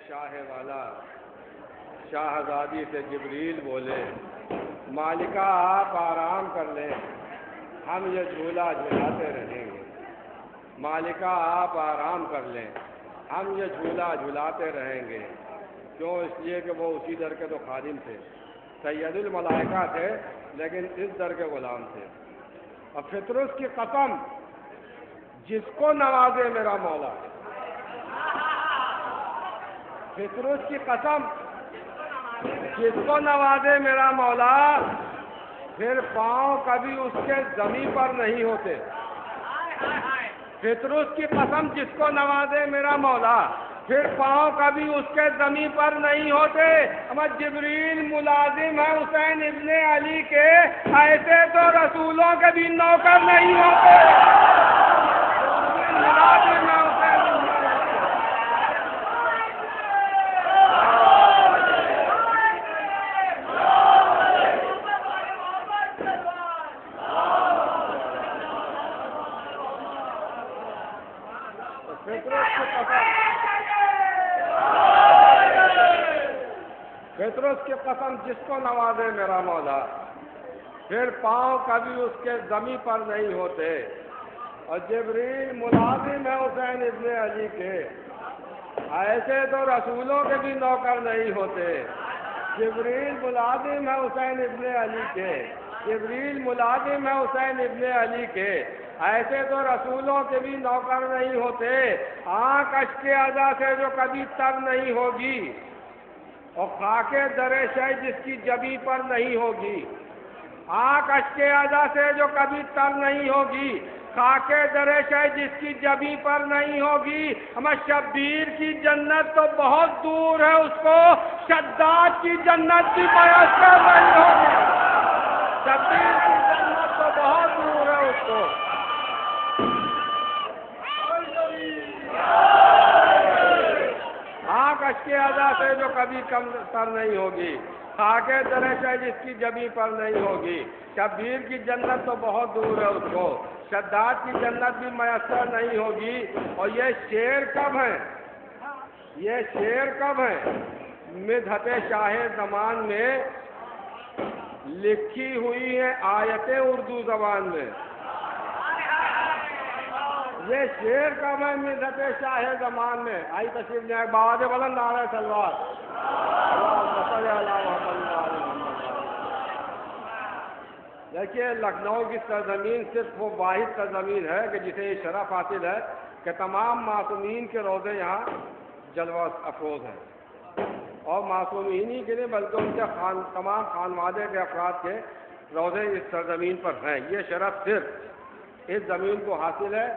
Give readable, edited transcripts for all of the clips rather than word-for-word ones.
شاہ والا شاہزادی سے جبریل بولے مالکہ آپ آرام کر لیں ہم یہ جھولا جھلاتے رہیں گے. مالکہ آپ آرام کر لیں ہم یہ جھولا جھلاتے رہیں گے. کیوں؟ اس لیے کہ وہ اسی در کے تو خادم تھے, سید الملائکہ تھے لیکن اس در کے غلام تھے. اور فطرس کی قسم جس کو نوازے میرا مولا, فطرس کی قسم جس کو نوازے میرا مولا, پھر پاؤں کبھی اس کے زمین پر نہیں ہوتے. فطرس کی قسم جس کو نوازے میرا مولا, پھر پاؤں کبھی اس کے زمین پر نہیں ہوتے. اما جبریل ملازم ہے حسین ابن علی کے, ایسے تو رسولوں کے بھی نوکر نہیں ہوتے. ملازم ہے حسین ابن علی. فطرس کی قسم جس کو نوازے میرا مولا, پھر پاؤں کبھی اس کے زمین پر نہیں ہوتے. اور جبریل ملازم ہے حسین ابن علی کے, ایسے تو رسولوں کے بھی نوکر نہیں ہوتے. جبریل ملازم ہے حسین ابن علی کے, جبریل ملازم ہے حسین ابن علی کے, ایسے تو رسولوں کے بھی نوکر نہیں ہوتے. آنکھ اشک ادا سے جو کبھی تر نہیں ہوگی, اور خاک در شہ جس کی جبی پر نہیں ہوگی. آنکھ اشک ادا سے جو کبھی تر نہیں ہوگی, خاک در شہ جس کی جبی پر نہیں ہوگی. ہمیں شبیر کی جنت تو بہت دور ہے, اس کو شداد کی جنت بھی میسر نہیں ہوگی. شبیر کی جنت تو بہت دور ہے اس کو. آنکھ اشک ادا سے جو کبھی کم تر نہیں ہوگی, خاک در شہ جس کی جبی پر نہیں ہوگی. شبیر کی جنت تو بہت دور ہے اس کو, شداد کی جنت بھی میسر نہیں ہوگی. اور یہ شعر کب ہے, یہ شعر کب ہے؟ مدحت شاہ زمان میں لکھی ہوئی ہیں آیتیں اردو زبان میں. یہ شعر کب ہے مدحت شاہ زمان میں؟ آئی تشریف لے بآواز بلند نعرہ سلوات. دیکھیے لکھنؤ کی سرزمین صرف وہ واحد سرزمین ہے کہ جسے یہ شرف حاصل ہے کہ تمام معصومین کے روزے یہاں جلوہ افروز ہیں. اور معصومین ہی کے لیے بلکہ ان کے تمام خانوادے کے افراد کے روزے اس سرزمین پر ہیں. یہ شرف صرف اس زمین کو حاصل ہے.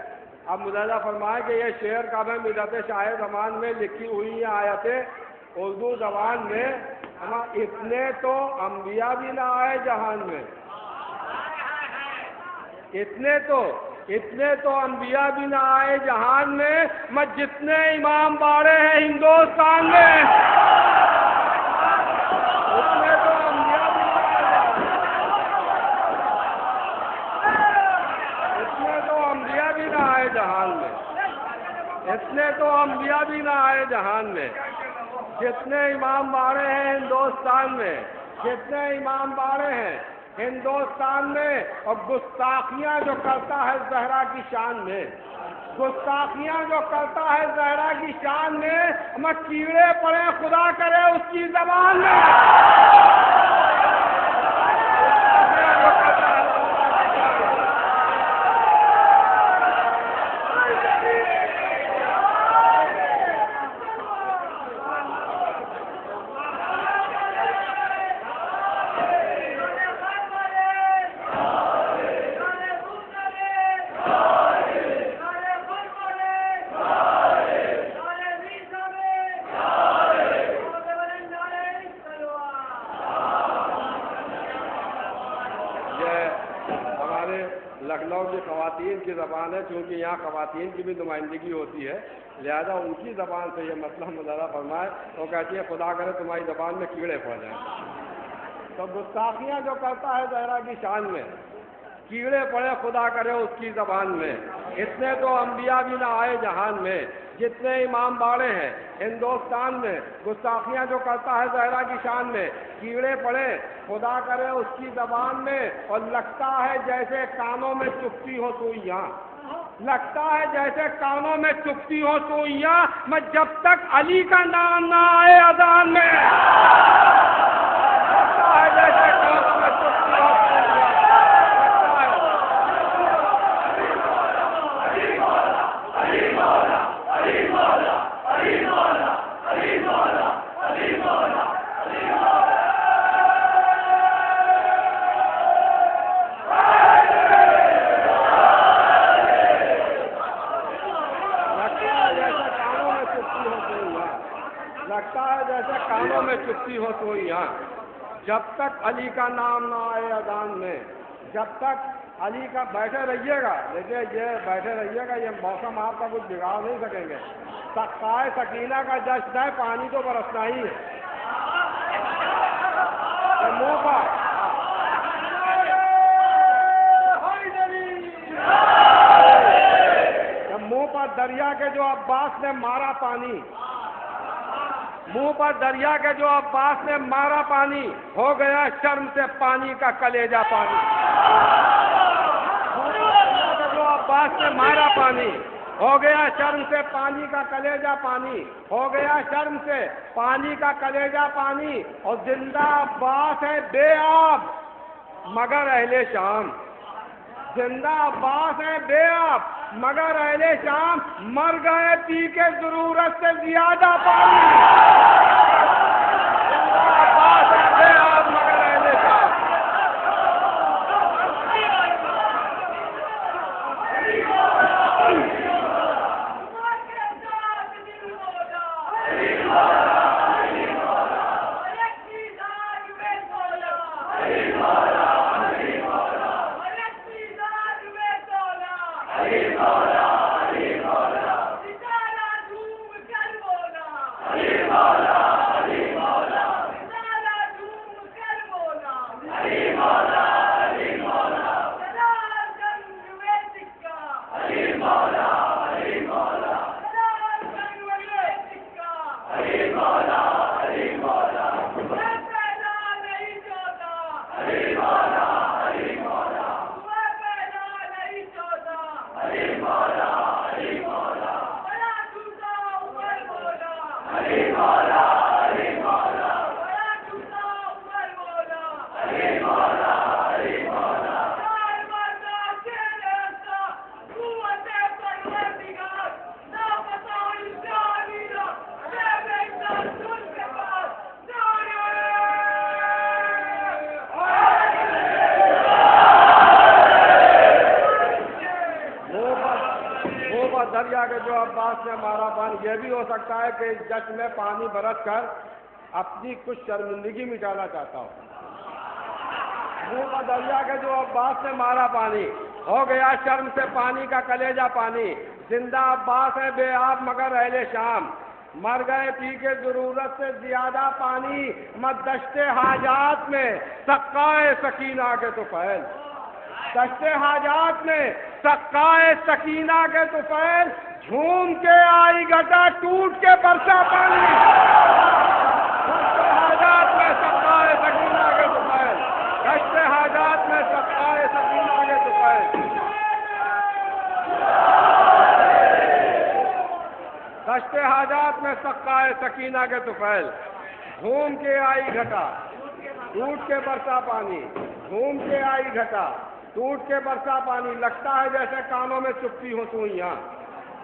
اب ملاحظہ فرمائیں کہ یہ شعر کب ہے مدحت شاہ زمان میں لکھی ہوئی آیتیں اردو زبان میں. اتنے تو انبیاء بھی نہ آئے جہان میں, اتنے تو انبیاء بھی نہ آئے جہان میں. میں جتنے امام باڑے ہیں ہندوستان میں, اتنے تو انبیاء بھی نہ آئے, اتنے تو انبیاء بھی نہ آئے جہان میں, اتنے تو انبیاء بھی نہ آئے جہان میں. جتنے امام باڑے ہیں ہندوستان میں, جتنے امام باڑے ہیں ہندوستان میں. اور گستاخیاں جو کرتا ہے زہرا کی شان میں, گستاخیاں جو کرتا ہے زہرا کی شان میں, ہمیں کیڑے پڑے خدا کرے اس کی زبان میں. لکھنؤ کی خواتین کی زبان ہے, چونکہ یہاں خواتین کی بھی نمائندگی ہوتی ہے, لہذا ان کی زبان سے یہ مسئلہ مظاہرہ فرمائے. وہ کہتی ہے خدا کرے تمہاری زبان میں کیڑے پڑ جائیں. تو گستاخیاں جو کرتا ہے زہرا کی شان میں, کیڑے پڑے خدا کرے اس کی زبان میں. اتنے تو انبیاء بھی نہ آئے جہان میں جتنے امام باڑے ہیں ہندوستان میں. گستاخیاں جو کرتا ہے زہرا کی شان میں. کیڑے پڑے خدا کرے اس کی زبان میں. اور لگتا ہے جیسے کانوں میں چپتی ہو سوئیاں. لگتا ہے جیسے کانوں میں چپتی ہو سوئیاں. میں جب تک علی کا نام نہ آئے اذان میں لگتا ہے جیسے کانوں میں چپتی ہو سوئیاں. لگتا ہے جیسے کانوں میں چپتی ہو سوئیاں. جب تک علی کا نام نہ آئے اذان میں, جب تک علی کا بیٹھے رہیے گا. دیکھیے یہ بیٹھے رہیے گا, یہ موسم آپ کا کچھ بگاڑ نہیں سکیں گے. سقائے سکینہ کا جشن ہے, پانی تو برسنا ہی ہے. منہ پر منہ پر دریا کے جو عباس نے مارا پانی, منہ پر دریا کے جو عباس نے مارا پانی, ہو گیا شرم سے پانی کا کلیجہ پانی. جو عباس نے مارا پانی, ہو گیا شرم سے پانی کا کلیجہ پانی. ہو گیا شرم سے پانی کا کلیجہ پانی. اور زندہ عباس ہے بے آب مگر اہل شام. زندہ عباس ہے بے آب مگر اہل شام. مر گئے پی کے ضرورت سے زیادہ پانی. زندہ عباس ہے بے آب مگر اہل شام. دریا کے جو عباس نے مارا پانی. یہ بھی ہو سکتا ہے کہ اس جشن میں پانی برس کر اپنی کچھ شرمندگی مٹانا چاہتا ہوں. منہ کا دریا کے جو عباس نے مارا پانی, ہو گیا شرم سے پانی کا کلیجہ پانی. زندہ عباس ہے بے آب مگر اہل شام. مر گئے پی کے ضرورت سے زیادہ پانی. دشت حاجات میں سقائے سکینہ کے طفیل. دشت حاجات میں سقائے سکینہ کے طفیل. جھوم کے آئی گٹا ٹوٹ کے برسا پانی. دشت حاجات میں سقائے سکینہ کے طفیل. دشت حاجات میں سقائے سکینہ کے طفیل. دشت حاجات میں سقائے سکینہ کے طفیل. جھوم کے آئی گھٹا ٹوٹ کے برسا پانی. جھوم کے آئی گھٹا ٹوٹ کے برسا پانی. لگتا ہے جیسے کانوں میں چپتی ہو سوئیاں.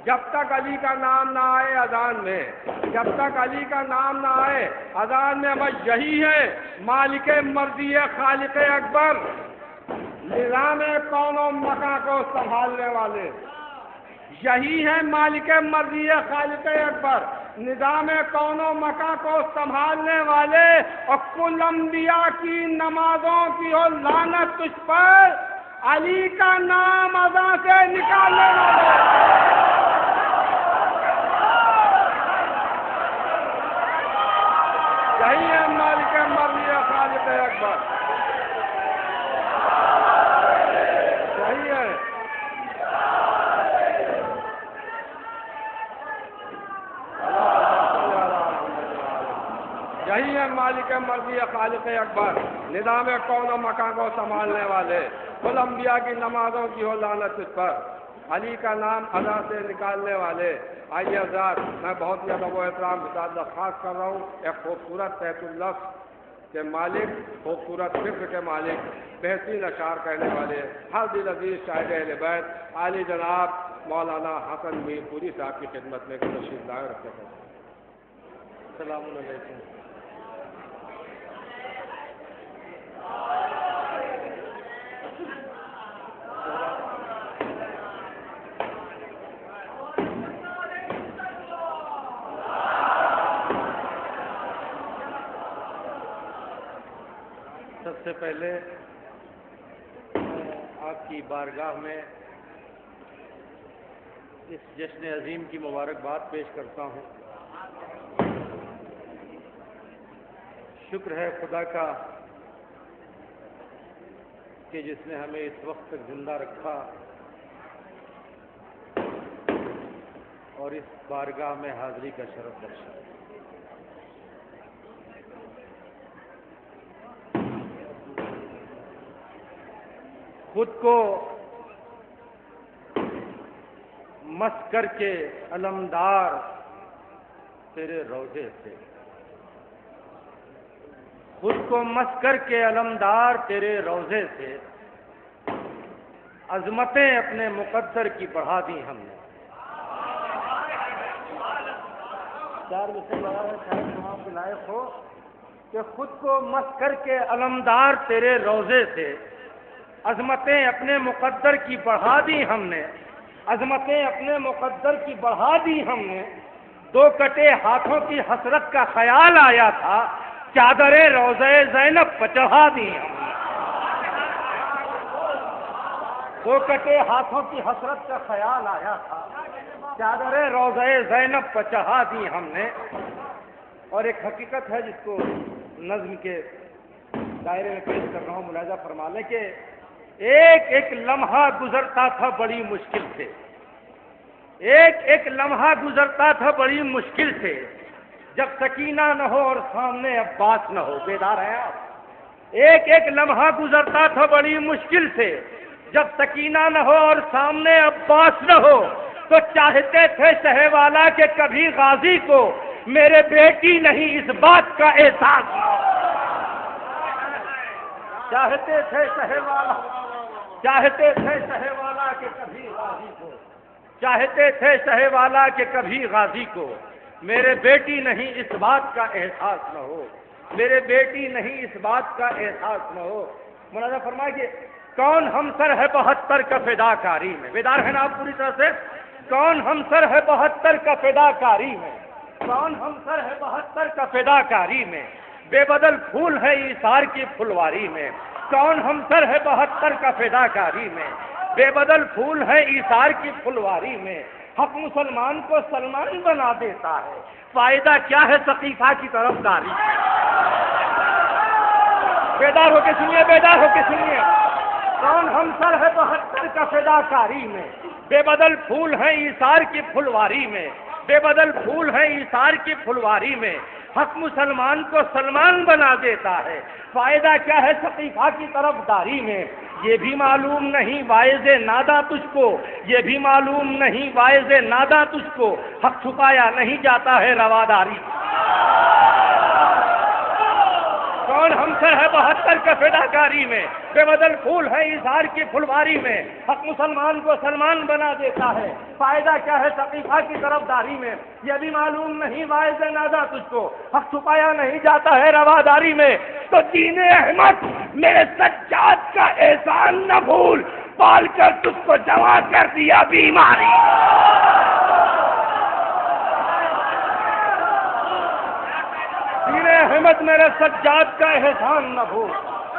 جب تک علی کا نام نہ آئے اذان میں, جب تک علی کا نام نہ آئے اذان میں, بس یہی ہے مالک مرضی خالق اکبر. نظام کون و مکان کو سنبھالنے والے یہی ہے مالک مرضی خالق اکبر. نظام کون و مکان کو سنبھالنے والے. اور کل انبیاء کی نمازوں کی ہو لعنت تجھ پر, علی کا نام اذان سے نکالنے والے. یہی ہے مالک مرضی خالق اکبر. یہی ہے مالک مرضی خالق اکبر، نظام کون و مکان کو سنبھالنے والے، کل انبیاء کی نمازوں کی ہو لعنت اس پر، علی کا نام ادا سے نکالنے والے۔ آئیے حضرات، میں بہت ہی ادب و احترام کے ساتھ درخواست کر رہا ہوں، ایک خوبصورت تحت اللفظ کے مالک، خوبصورت فکر کے مالک، بہترین اشعار کہنے والے، ہر دل عزیز شاعر اہل بیت عالی جناب مولانا حسن میر پوری صاحب کی خدمت میں تشریف لائے رکھتے ہیں۔ السلام علیکم۔ سب سے پہلے آپ کی بارگاہ میں اس جشن عظیم کی مبارکباد پیش کرتا ہوں۔ شکر ہے خدا کا کہ جس نے ہمیں اس وقت تک زندہ رکھا اور اس بارگاہ میں حاضری کا شرف بخشا۔ خود کو مس کر کے علمدار تیرے روضے سے، خود کو مس کر کے علمدار تیرے روضے سے، عظمتیں اپنے مقدر کی بڑھا دی ہم نے۔ چار مثال لگا ہے شاید جواب کے لائق ہو کہ خود کو مس کر کے علمدار تیرے روضے سے، عظمتیں اپنے مقدر کی بڑھا دی ہم نے، عظمتیں اپنے مقدر کی بڑھا دی ہم نے۔ دو کٹے ہاتھوں کی حسرت کا خیال آیا تھا، چادر روضہ زینب پر چڑھا دی ہم نے۔ دو کٹے ہاتھوں کی حسرت کا خیال آیا تھا، چادر روضہ زینب پر چڑھا دی ہم نے۔ اور ایک حقیقت ہے جس کو نظم کے دائرے میں پیش کر رہا ہوں، ملاحظہ فرما لیں کہ ایک ایک لمحہ گزرتا تھا بڑی مشکل سے، ایک ایک لمحہ گزرتا تھا بڑی مشکل سے، جب سکینہ نہ ہو اور سامنے عباس نہ ہو۔ بیدار ہیں آپ؟ ایک ایک لمحہ گزرتا تھا بڑی مشکل سے، جب سکینہ نہ ہو اور سامنے عباس نہ ہو، تو چاہتے تھے شہ والا کہ کبھی غازی کو میرے بیٹی نہیں اس بات کا احساس نہ ہو۔ چاہتے تھے شہ والا، چاہتے تھے شہ والا کہ کبھی غازی کو، چاہتے تھے شہ والا کہ کبھی غازی کو میرے بیٹی نہیں اس بات کا احساس نہ ہو، میرے بیٹی نہیں اس بات کا احساس نہ ہو۔ ملاحظہ فرمائے کہ کون ہمسر ہے 72 کا فدا کاری میں۔ بیدار ہے نا آپ پوری طرح سے؟ کون ہمسر ہے 72 کا فدا کاری میں، کون ہمسر ہے 72 کا فدا کاری میں، بے بدل پھول ہے ایثار کی پھلواری میں۔ کون ہمسر ہے 72 کا فدا کاری میں، بے بدل پھول ہے ایثار کی پھلواری میں۔ حق مسلمان کو سلمان بنا دیتا ہے، فائدہ کیا ہے سقیفہ کی طرف داری۔ بیدار ہو کے سنیے، بیدار ہو کے سنیے۔ کون ہمسر ہے 72 کا فدا کاری میں، بے بدل پھول ہے ایثار کی پھلواری میں، بے بدل پھول ہے ایثار کی پھلواری میں۔ حق مسلمان کو سلمان بنا دیتا ہے، فائدہ کیا ہے سقیفہ کی طرف داری میں۔ یہ بھی معلوم نہیں واعظ نادا تجھ کو، یہ بھی معلوم نہیں واعظ نادا تجھ کو، حق چھپایا نہیں جاتا ہے رواداری۔ کون ہمسر ہے 72 کا فدا کاری میں، بے بدل پھول ہے اظہار کی پھلواری میں۔ حق مسلمان کو سلمان بنا دیتا ہے، فائدہ کیا ہے سقیفہ کی طرف داری میں۔ یہ بھی معلوم نہیں واعظ نادا تجھ کو، حق چھپایا نہیں جاتا ہے رواداری میں۔ تو دین احمد میرے سجاد کا احسان نہ بھول، پال کر تجھ کو جواں کر دیا بیماری۔ دین احمد میرے سجاد کا احسان نہ بھول،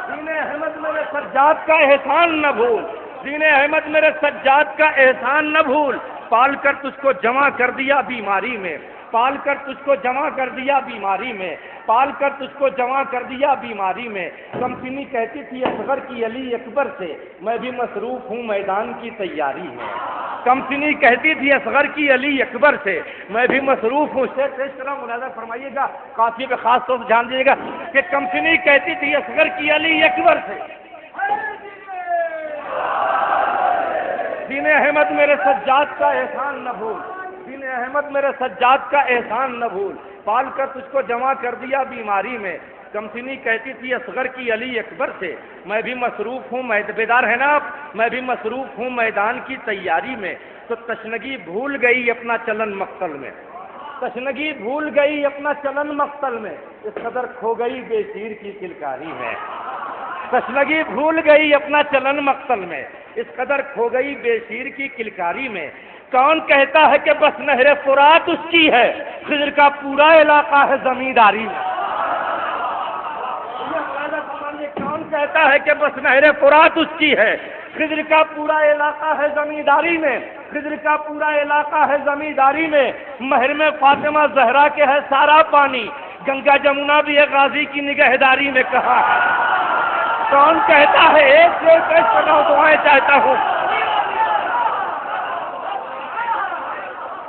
دین احمد میرے سجاد کا احسان نہ بھول، دین احمد میرے سجاد کا احسان نہ بھول، پال کر تجھ کو جمع کر دیا بیماری میں۔ پال کر تجھ کو جمع کر دیا بیماری میں، پال کر تجھ کو جمع کر دیا بیماری میں۔ کمسنی کہتی تھی اصغر کی علی اکبر سے، میں بھی مصروف ہوں میدان کی تیاری میں۔ کمسنی کہتی تھی اصغر کی علی اکبر سے، میں بھی مصروف ہوں۔ شیخ پیش کر رہا ہوں، ملاحظہ فرمائیے گا، قافیے پہ خاص طور سے دھیان دیجیے گا کہ کمسنی کہتی تھی اصغر کی علی اکبر سے، دین احمد میرے سجاد کا احسان نہ بھول، دین احمد میرے سجاد کا احسان نہ بھول، پال کر تجھ کو جمع کر دیا بیماری میں۔ کمسنی کہتی تھی اصغر کی علی اکبر سے، میں بھی مصروف ہوں، بیدار ہے نا آپ، میں بھی مصروف ہوں میدان کی تیاری میں۔ تو تشنگی بھول گئی اپنا چلن مقتل میں، تشنگی بھول گئی اپنا چلن مقتل میں، اس قدر کھو گئی بے شیر کی کلکاری میں۔ تشنگی بھول گئی اپنا چلن مقتل میں، اس قدر کھو گئی بے شیر کی کلکاری میں۔ کون کہتا ہے کہ بس نہر فرات اس کی ہے، خضر کا پورا علاقہ ہے زمینداری میں۔ کون کہتا ہے کہ بس نہر فرات اس کی ہے، خضر کا پورا علاقہ ہے زمینداری میں، خضر کا پورا علاقہ ہے زمینداری میں۔ مہر میں فاطمہ زہرا کے ہے سارا پانی، گنگا جمنا بھی ہے غازی کی نگہداری میں کہا ہے۔ کون کہتا ہے، ایک شعر پیش کر رہا ہوں، دعائیں چاہتا ہوں،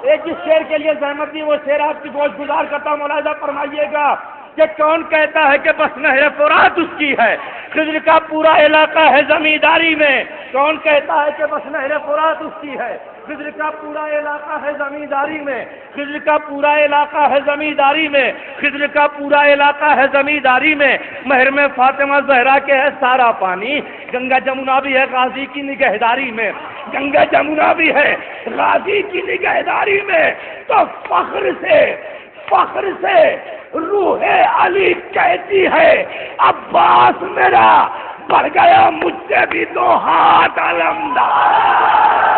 ایک جس شعر کے لیے زحمت دی وہ شعر آپ کی گوش گزار کرتا ہوں، ملاحظہ فرمائیے گا کہ کون کہتا ہے کہ بس نہر فرات اس کی ہے، خضر کا پورا علاقہ ہے زمینداری میں۔ کون کہتا ہے کہ بس نہر فرات اس کی ہے، خضر کا پورا علاقہ ہے زمینداری میں، خضر کا پورا علاقہ ہے زمینداری میں، خضر کا پورا علاقہ ہے زمینداری میں۔ مہر میں فاطمہ زہرا کے ہے سارا پانی، گنگا جمنا بھی ہے غازی کی نگہداری میں، گنگا جمنا بھی ہے غازی کی نگہداری میں۔ تو فخر سے روح علی کہتی ہے عباس میرا بڑھ گیا مجھ سے بھی 2 ہاتھ علمدار۔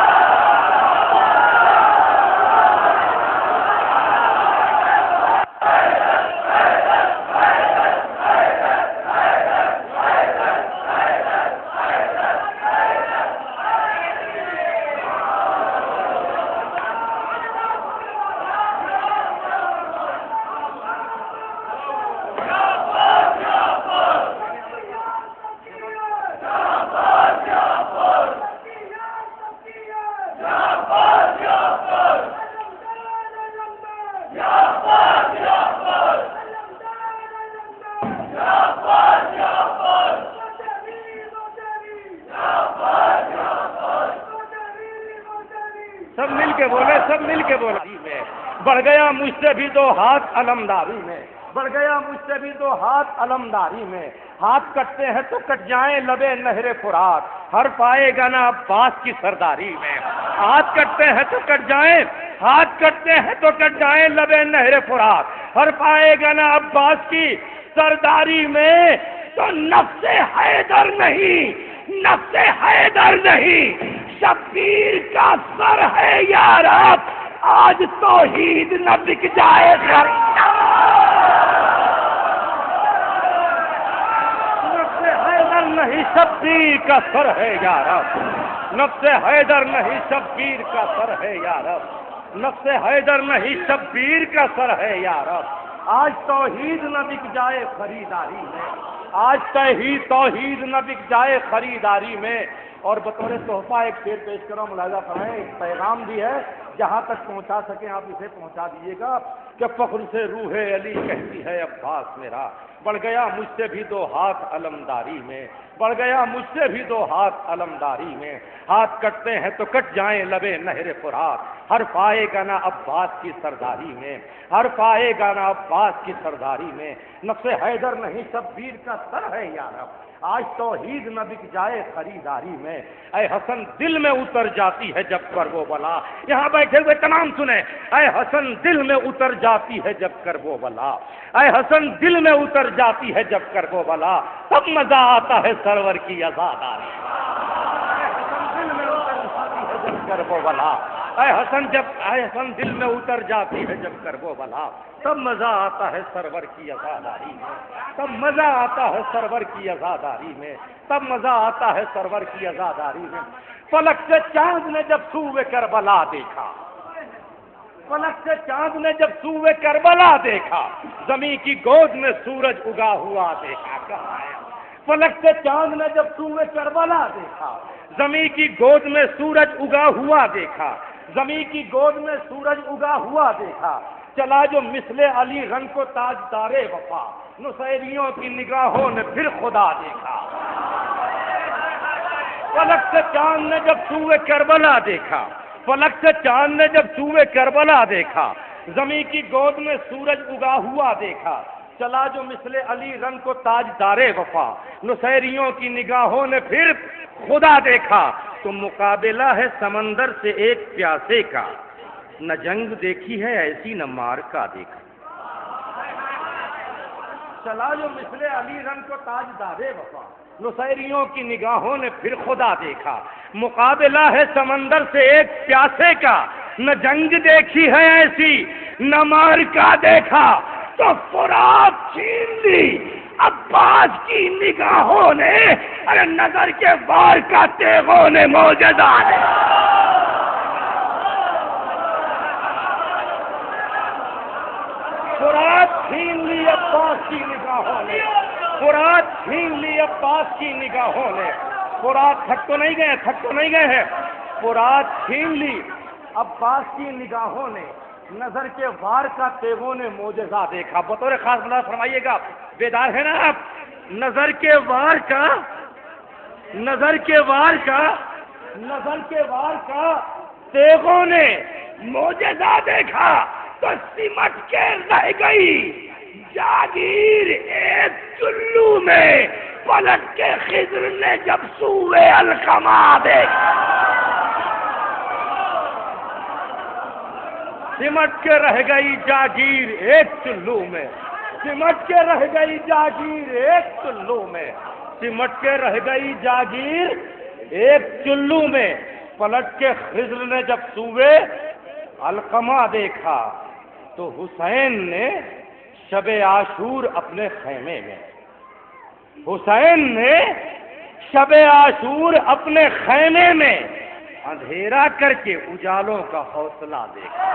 سب مل کے بولا بڑھ گیا مجھ سے بھی 2 ہاتھ علمداری میں، بڑھ گیا مجھ سے بھی 2 ہاتھ علمداری میں۔ ہاتھ کٹتے ہیں تو کٹ جائیں لبے نہر فرات، ہر پائے گا نا عباس کی سرداری میں۔ ہاتھ کٹتے ہیں تو کٹ جائیں، ہاتھ کٹتے ہیں تو کٹ جائیں لبے نہر فرات، ہر پائے گا نا عباس کی سرداری میں۔ تو نفس حیدر نہیں شبیر کا سر ہے یارب، آج توحید نہ بک جائے نفس حیدر نہیں شبیر کا سر ہے یارب، نفس حیدر نہیں شبیر کا سر ہے یارب، نفس حیدر نہیں شبیر کا سر ہے یارب، آج توحید نہ بک جائے خریداری میں، آج توحید نہ بک جائے خریداری میں۔ اور بطور تحفہ ایک شعر پیش کرو، ملاحظہ فرمائیں، ایک پیغام بھی ہے، جہاں تک پہنچا سکیں آپ اسے پہنچا دیجیے گا کہ فخر سے روح علی کہتی ہے عباس میرا بڑھ گیا مجھ سے بھی 2 ہاتھ علمداری میں، بڑھ گیا مجھ سے بھی 2 ہاتھ علمداری میں۔ ہاتھ کٹتے ہیں تو کٹ جائیں لبے نہر فرات، ہر پائے گا نا عباس کی سرداری میں، ہر پائے گا نا عباس کی سرداری میں۔ نفس حیدر نہیں شبیر کا سر ہے یارب، آج توحید نہ بک جائے خریداری میں۔ اے حسن دل میں اتر جاتی ہے جب کر وہ بلا، یہاں بیٹھے ہوئے تمام سنیں، اے حسن دل میں اتر جاتی ہے جب کر وہ بلا، اے حسن دل میں اتر جاتی ہے جب کر وہ بلا، تب مزہ آتا ہے سرور کی عزاداری۔ کر وہ بلا، اے حسن دل میں اتر جاتی ہے جب کر وہ بلا، تب مزہ آتا ہے سرور کی عزاداری میں، تب مزہ آتا ہے سرور کی عزاداری میں، تب مزہ آتا ہے سرور کی عزاداری میں۔ فلک سے چاند نے جب سوئے کربلا دیکھا، فلک سے چاند نے جب سوئے کربلا دیکھا، زمین کی گود میں سورج اگا ہوا دیکھا. کہاں ہے؟ فلک سے چاند نے جب سوئے کربلا دیکھا، زمین کی گود میں سورج اگا ہوا دیکھا، زمین کی گود میں سورج اگا ہوا دیکھا. چلا جو مثل علی رنگ کو تاج دارے وفا، نصیریوں کی نگاہوں نے پھر خدا دیکھا. فلک سے چاند نے جب سوئے کربلا دیکھا، فلک سے چاند نے جب سوئے کربلا دیکھا، زمین کی گود میں سورج اگا ہوا دیکھا. چلا جو مثل علی رنگ کو تاج دارے وفا، نصیریوں کی نگاہوں نے پھر خدا دیکھا. تو مقابلہ ہے سمندر سے ایک پیاسے کا، نہ جنگ دیکھی ہے ایسی نہ مار کا دیکھا. چلا جو مثل علی رنگ کو تاج دارے وفا، نصیریوں کی نگاہوں نے پھر خدا دیکھا. مقابلہ ہے سمندر سے ایک پیاسے کا، نہ جنگ دیکھی ہے ایسی نہ مار کا دیکھا. تو فرات چھین لی عباس کی نگاہوں نے، ارے نظر کے وار کا تیغوں نے معجزہ ہے. فرات چھین لی عباس کی نگاہوں نے، فرات چھین لی عباس کی نگاہوں نے. فرات تھک تو نہیں گئے، تھک تو نہیں گئے ہیں. فرات چھین لی عباس کی نگاہوں نے، نظر کے وار کا تیغوں نے معجزہ دیکھا. بطور خاص ملاحظہ فرمائیے گا، بیدار ہے نا آپ؟ نظر کے وار کا، نظر کے وار کا، نظر کے وار کا تیغوں نے معجزہ دیکھا. تو سمٹ کے رہ گئی جاگیر ایک چلو میں، پلٹ کے خضر نے جب سوئے القما دیکھا. سمٹ کے رہ گئی جاگیر ایک چلو میں، سمٹ کے رہ گئی جاگیر ایک چلو میں، سمٹ کے رہ گئی جاگیر ایک چلو میں. پلٹ کے خضر نے جب سوئے القما دیکھا، تو حسین نے شب عاشور اپنے خیمے میں، حسین نے شب عاشور اپنے خیمے میں اندھیرا کر کے اجالوں کا حوصلہ دیکھا.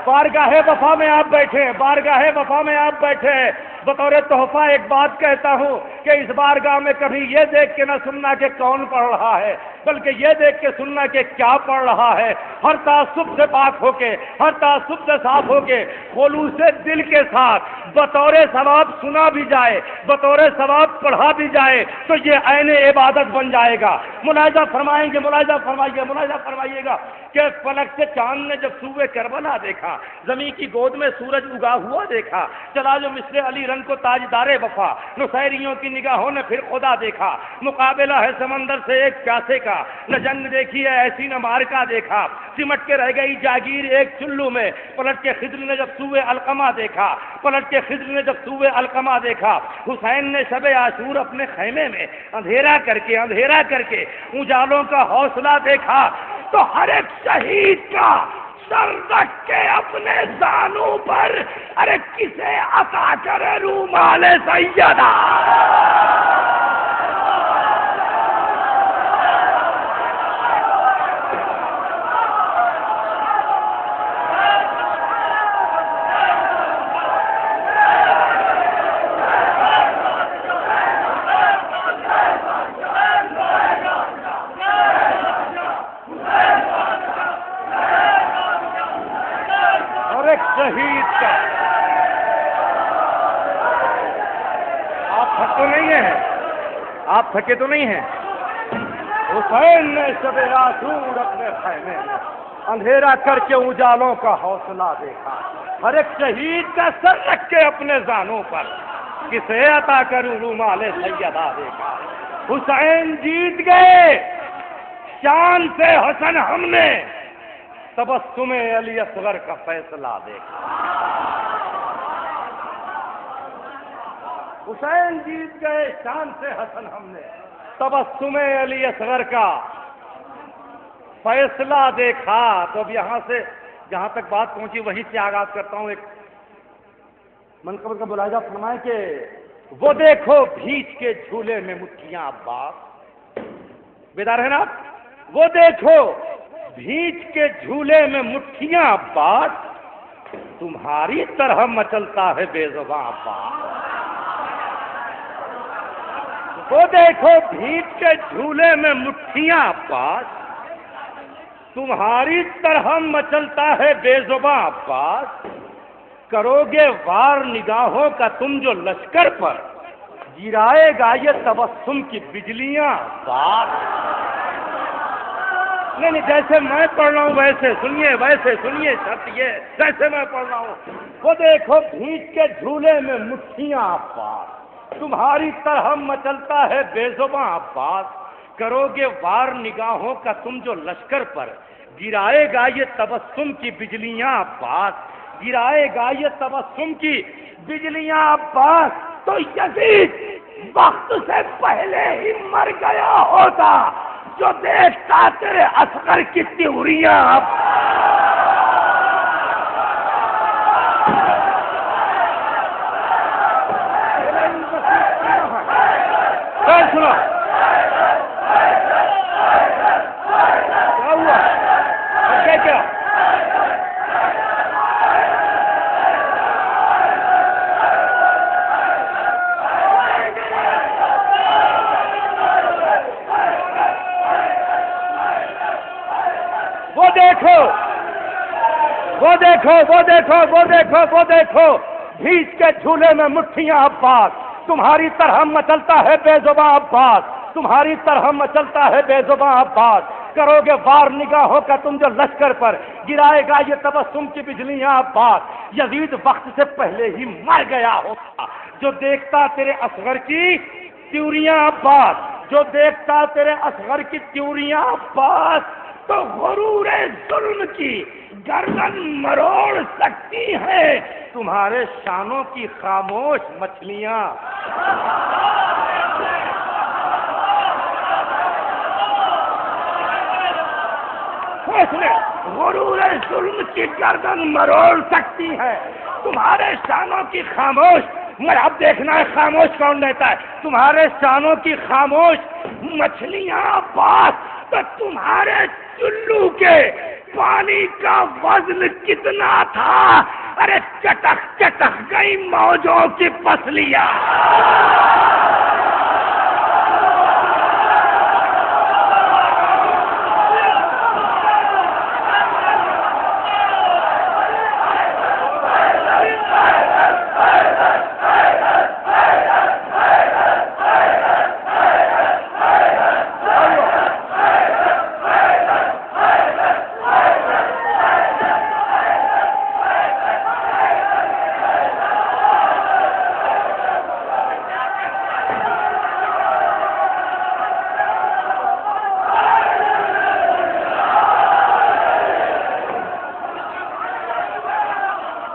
بارگاہ وفا میں آپ بیٹھے ہیں، بارگاہ وفا میں آپ بیٹھے ہیں. بطور تحفہ ایک بات کہتا ہوں کہ اس بارگاہ میں کبھی یہ دیکھ کے نہ سننا کہ کون پڑھ رہا ہے، بلکہ یہ دیکھ کے سننا کہ کیا پڑھ رہا ہے. ہر تعصب سے پاک ہو کے، ہر تعصب سے صاف ہو کے، خلوص دل کے ساتھ بطور ثواب سنا بھی جائے، بطور ثواب پڑھا بھی جائے تو یہ عین عبادت بن جائے گا. ملاحظہ فرمائیں گے، ملاحظہ فرمائیے، ملاحظہ فرمائیے گا کہ فلک سے چاند نے جب سوئے کربلا دیکھا، زمین کی گود میں سورج اگا ہوا دیکھا. چلا جو مثل علی رنگ کو تاج دارے وفا، نصیریوں کی نگاہوں نے پھر خدا دیکھا. مقابلہ ہے سمندر سے ایک پیاسے کا، نہ جنگ دیکھی ہے ایسی نہ مارکا دیکھا. سمٹ کے رہ گئی جاگیر ایک چلو میں، پلٹ کے خضر نے جب سوئے القما دیکھا، پلٹ کے خضر نے جب سوئے القما دیکھا. حسین نے شب عاشور اپنے خیمے میں اندھیرا کر کے اجالوں کا حوصلہ دیکھا. تو ہر ایک شہید کا سر رکھ کے اپنے زانوں پر، ارے کسے عطا کرے رومال سیدہ. شہید کا آپ تھک تو نہیں ہیں، آپ تھکے تو نہیں ہیں. حسین نے شب عاشور اپنے خیمے میں اندھیرا کر کے اجالوں کا حوصلہ دیکھا. ہر ایک شہید کا سر رکھ کے اپنے زانوں پر کسے عطا کروں رومال سیدہ دیکھا. حسین جیت گئے، شان سے حسن ہم نے تبسم علی اصغر کا فیصلہ دیکھا. حسین جیت گئے، شان سے حسن ہم نے تبسم علی اصغر کا فیصلہ دیکھا. تو اب یہاں سے جہاں تک بات پہنچی وہیں سے آغاز کرتا ہوں. ایک منقبت کا ملاحظہ فرمائیں کہ وہ دیکھو بھیج کے جھولے میں مٹھیاں عباس، بیدار ہے نا آپ؟ وہ دیکھو بھیج کے جھولے میں مٹھیاں عباس، تمہاری طرح مچلتا ہے بے زباں عباس۔ وہ دیکھو بھیج کے جھولے میں مٹھیاں عباس، تمہاری طرح مچلتا ہے بے زباں عباس۔ کرو گے وار نگاہوں کا تم جو لشکر پر، گرائے گا یہ تبسم کی بجلیاں عباس۔ نہیں، جیسے میں پڑھ رہا ہوں ویسے سنیے، ویسے سنیے، شرط یہ جیسے میں پڑھ رہا ہوں۔ وہ دیکھو بھیج کے جھولے میں مٹھیاں عباس، تمہاری طرح مچلتا ہے بے زباں عباس۔ کرو گے وار نگاہوں کا تم جو لشکر پر، گرائے گا یہ تبسم کی بجلیاں عباس، گرائے گا یہ تبسم کی بجلیاں عباس۔ تو یزید وقت سے پہلے ہی مر گیا ہوتا جو دیکھتا تیرے اصغر کی تیوریاں سنو کیا ہوا کیا وہ دیکھو وہ دیکھو وہ دیکھو وہ دیکھو وہ دیکھو بھیج کے جھولے میں مٹھیاں عباس، تمہاری طرح مچلتا ہے بے زباں عباس، تمہاری طرح مچلتا ہے بے زباں عباس۔ کرو گے وار نگاہوں کا تم جو لشکر پر، گرائے گا یہ تبسم کی بجلیاں عباس۔ یزید وقت سے پہلے ہی مر گیا ہوگا جو دیکھتا تیرے اصغر کی تیوریاں عباس، جو دیکھتا تیرے اصغر کی تیوریاں عباس۔ تو غرور ظلم کی گردن مروڑ سکتی ہیں تمہارے شانوں کی خاموش مچھلیاں۔ غرور ظلم کی گردن مروڑ سکتی ہے تمہارے شانوں کی خاموش، مگر اب دیکھنا ہے خاموش کون رہتا ہے، تمہارے شانوں کی خاموش مچھلیاں بات۔ تو تمہارے چلو کے پانی کا وزن کتنا تھا؟ ارے چٹک چٹک گئی موجوں کی پسلیاں۔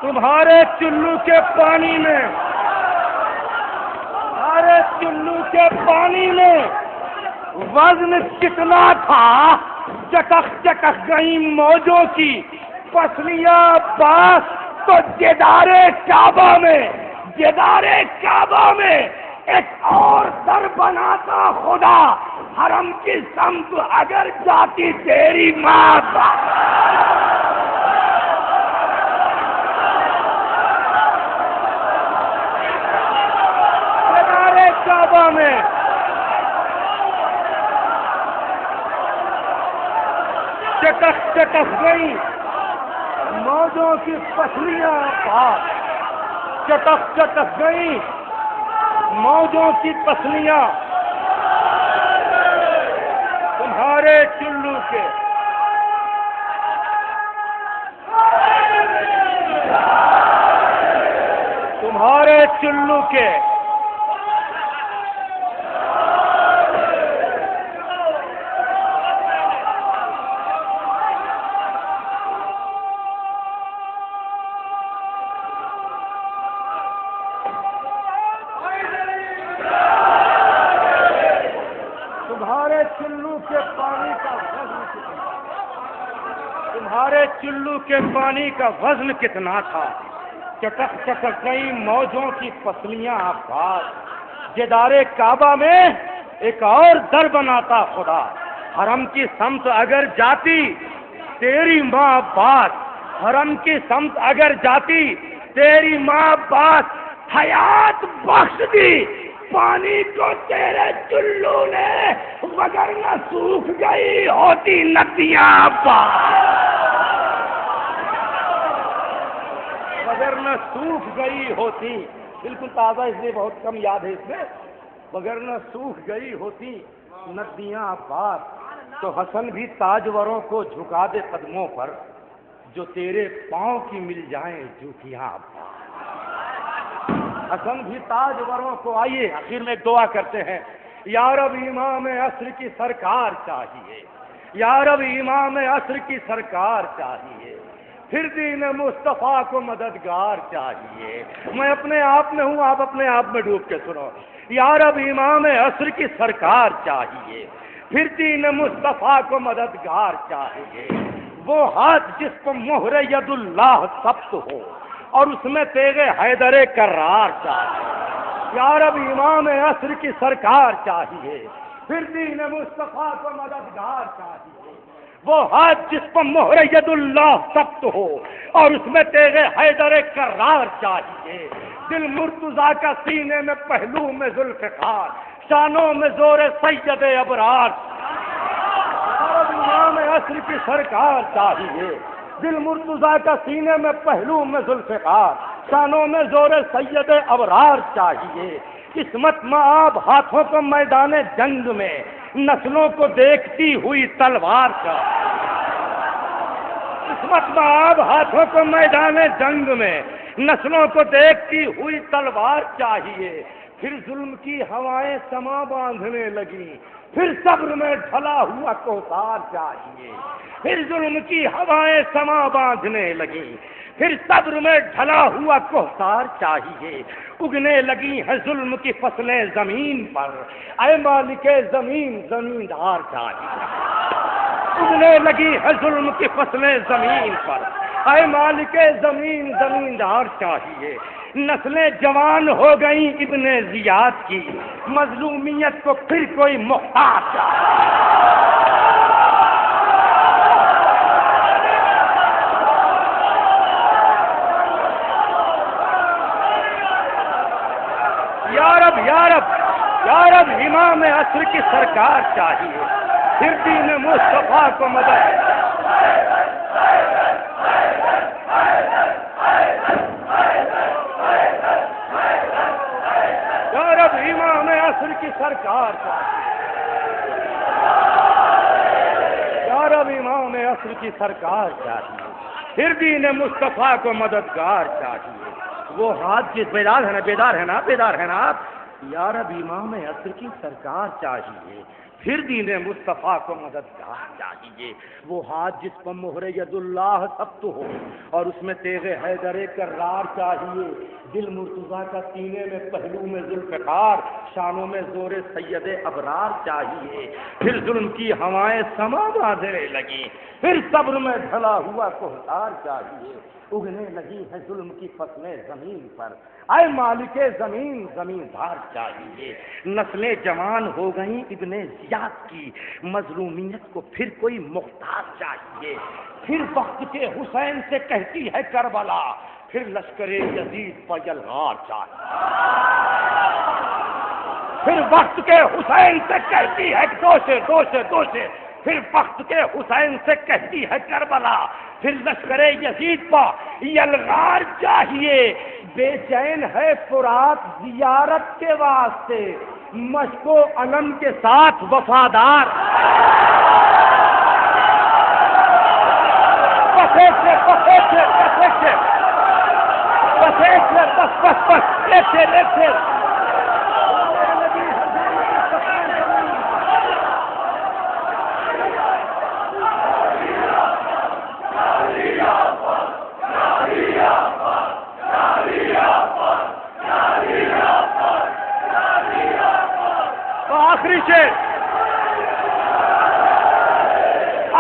تمہارے چلو کے پانی میں، تمہارے چلو کے پانی میں وزن کتنا تھا؟ چٹک چٹک گئی موجوں کی پسلیاں پاس۔ تو جدارے کعبہ میں، جدارے کعبہ میں ایک اور در بناتا خدا، حرم کی سمت اگر جاتی تیری ماں کا۔ کعبہ میں چٹک چٹک گئی موجوں کی پسلیاں پاس، چٹک چٹک گئی موجوں کی پسلیاں تمہارے چلو کے، تمہارے چلو کے۔ تمہارے چلو کے پانی کا وزن کتنا تھا؟ چٹک چٹک گئی موجوں کی پسلیاں آباد۔ جدار کعبہ میں ایک اور در بناتا خدا، حرم کی سمت اگر جاتی تیری ماں باپ، حرم کی سمت اگر جاتی تیری ماں باپ، حیات بخش دی پانی کو تیرے چلو نے، وگرنہ سوکھ گئی ہوتی ندیاں وگرنہ سوکھ گئی ہوتی، بالکل تازہ اس لیے بہت کم یاد ہے اس میں، وگرنہ سوکھ گئی ہوتی ندیاں بات۔ تو حسن بھی تاجوروں کو جھکا دے قدموں پر، جو تیرے پاؤں کی مل جائیں جوتیاں بات۔ حسن بھی تاجوروں کو، آئیے آخر میں ایک دعا کرتے ہیں، یا رب امام عصر کی سرکار چاہیے، یا رب امام عصر کی سرکار چاہیے، پھر دین مصطفیٰ کو مددگار چاہیے۔ میں اپنے آپ میں ہوں، آپ اپنے آپ میں ڈوب کے سنو، یا رب امام عصر کی سرکار چاہیے، پھر دین مصطفیٰ کو مددگار چاہیے، وہ ہاتھ جس پر مہر ید اللہ ثبت ہو اور اس میں تیغ حیدر کرار چاہیے، یا رب امام عصر کی سرکار چاہیے، پھر دین مصطفیٰ کو مددگار چاہیے، وہ ہاتھ جس پر مہر ید اللہ ثبت ہو اور اس میں تیغ حیدر کرار چاہیے، دل مرتضیٰ کا سینے میں پہلو میں ذوالفقار، شانوں میں زور سید ابرار، امام عصر کی سرکار چاہیے، دل مرتضیٰ کا سینے میں پہلو میں ذوالفقار، شانوں میں زور سید ابرار چاہیے، قسمت مآب ہاتھوں کو میدان جنگ میں نسلوں کو دیکھتی ہوئی تلوار چاہیے، قسمت مآب ہاتھوں کو میدان جنگ میں نسلوں کو دیکھتی ہوئی تلوار چاہیے، پھر ظلم کی ہوائیں سما باندھنے لگیں، پھر صبر میں ڈھلا ہوا کوثر چاہیے، پھر ظلم کی ہوائیں سما باندھنے لگیں، پھر صبر میں ڈھلا ہوا کوثر چاہیے، اگنے لگی ہیں ظلم کی فصلیں زمین پر، اے مالک زمین زمیندار چاہیے، اگنے لگی ہے ظلم کی فصلیں زمین پر، اے مالک زمین زمیندار چاہیے، نسلیں جوان ہو گئیں ابن زیاد کی، مظلومیت کو پھر کوئی محتاج چاہیے، یا رب یا رب یا رب امام عصر کی سرکار چاہیے، پھر دین مصطفیٰ کو مدد، یا رب امام عصر کی سرکار چاہیے، یا رب امام عصر کی سرکار چاہیے، پھر دین مصطفیٰ کو مددگار چاہیے، وہ ہاتھ جس بیدار ہے نا، بیدار ہے نا، بیدار ہے نا آپ، یا رب امام عصر کی سرکار چاہیے، پھر دین مصطفیٰ کو مددگار چاہیے، وہ ہاتھ جس پر مہر ید اللہ ثبت ہو اور اس میں تیغ حیدر کرار چاہیے، دل مرتضیٰ کا سینے میں پہلو میں ذوالفقار، شانوں میں زور سید ابرار چاہیے، پھر ظلم کی ہوائیں سما باندھنے لگیں، پھر صبر میں ڈھلا ہوا کوثر چاہیے، اگنے لگی ہے ظلم کی فصلیں زمین پر، اے مالک زمین زمیندار چاہیے، نسلیں جوان ہو گئیں ابن زیاد کی، مظلومیت کو پھر کوئی محتاج چاہیے، پھر وقت کے حسین سے کہتی ہے کربلا، پھر لشکر یزید پر یلغار چاہیے، پھر وقت کے حسین سے کہتی ہے دوشے دوشے دوشے، پھر وقت کے حسین سے کہتی ہے کربلا، پھر لشکر یزید پر یلغار چاہیے، بے چین ہے فرات زیارت کے واسطے، مشک و علم کے ساتھ وفادار، بس ایک سے بس ایک سے بس ایک سے بس ایک سے بس بس بس ایک سے ایک سے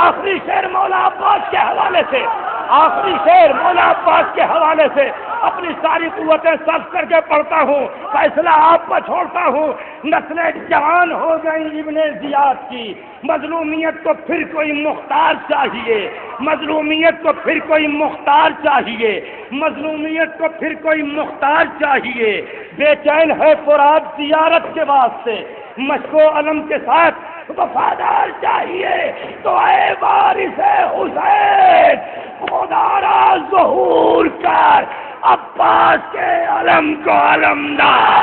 آخری شعر مولا عباس کے حوالے سے، آخری شعر مولا عباس کے حوالے سے اپنی ساری قوتیں صرف کر کے پڑھتا ہوں، فیصلہ آپ پر چھوڑتا ہوں۔ نسلیں جوان ہو گئیں ابن زیاد کی، مظلومیت کو پھر کوئی مختار چاہیے، مظلومیت کو پھر کوئی مختار چاہیے، مظلومیت کو پھر کوئی مختار چاہیے۔ بے چین ہے فرات زیارت کے واسطے، مشق و علم کے ساتھ وفادار چاہیے، تو اے وارث حسین خدا را ظہور کر، عباس کے علم کو علمدار۔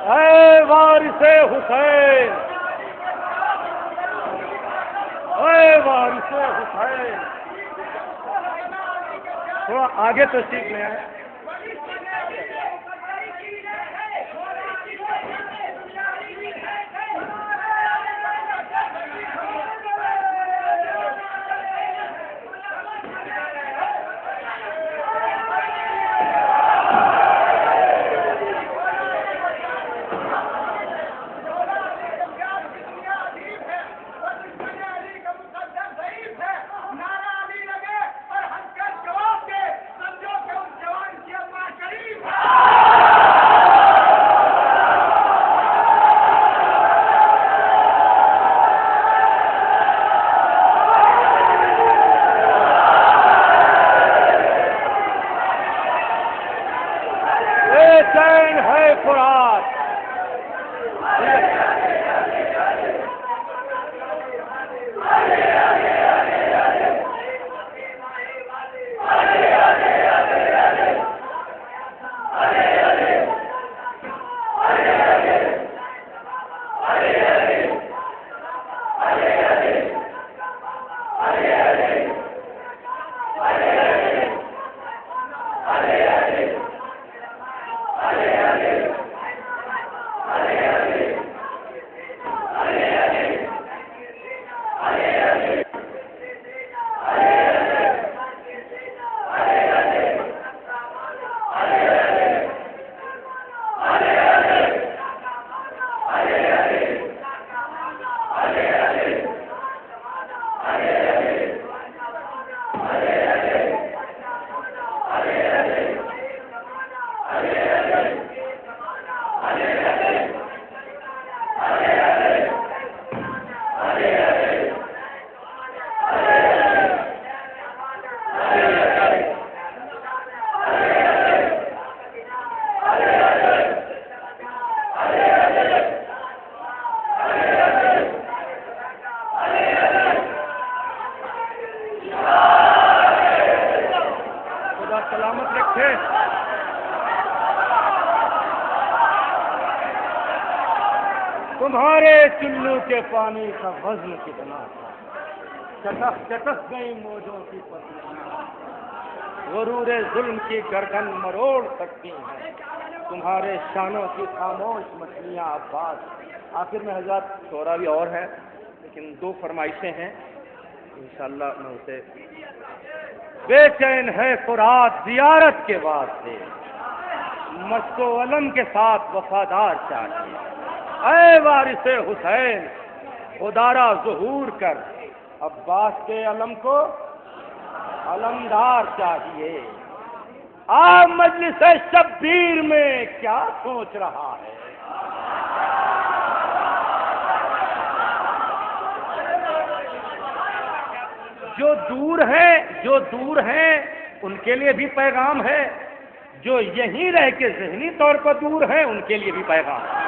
اے وارث حسین، اے وارث حسین، تھوڑا آگے تشریف لے آئے۔ چین ہے فرات، سلامت رکھے۔ تمہارے چلو کے پانی کا وزن کتنا تھا، چٹک چٹک گئی موجوں کی پتلیاں، غرور ظلم کی گردن مروڑ سکتی ہیں تمہارے شانوں کی خاموش مچھلیاں عباس۔ آخر میں حضرات تھوڑا بھی اور ہے، لیکن دو فرمائشیں ہیں انشاءاللہ میں اسے۔ بے چین ہے فرات زیارت کے واسطے، مشق و علم کے ساتھ وفادار چاہیے، اے وارث حسین خدا را ظہور کر، عباس کے علم کو علمدار چاہیے۔ آپ مجلس شبیر میں کیا سوچ رہا ہے؟ جو دور ہیں ان کے لیے بھی پیغام ہے، جو یہیں رہ کے ذہنی طور پر دور ہیں ان کے لیے بھی پیغام ہے۔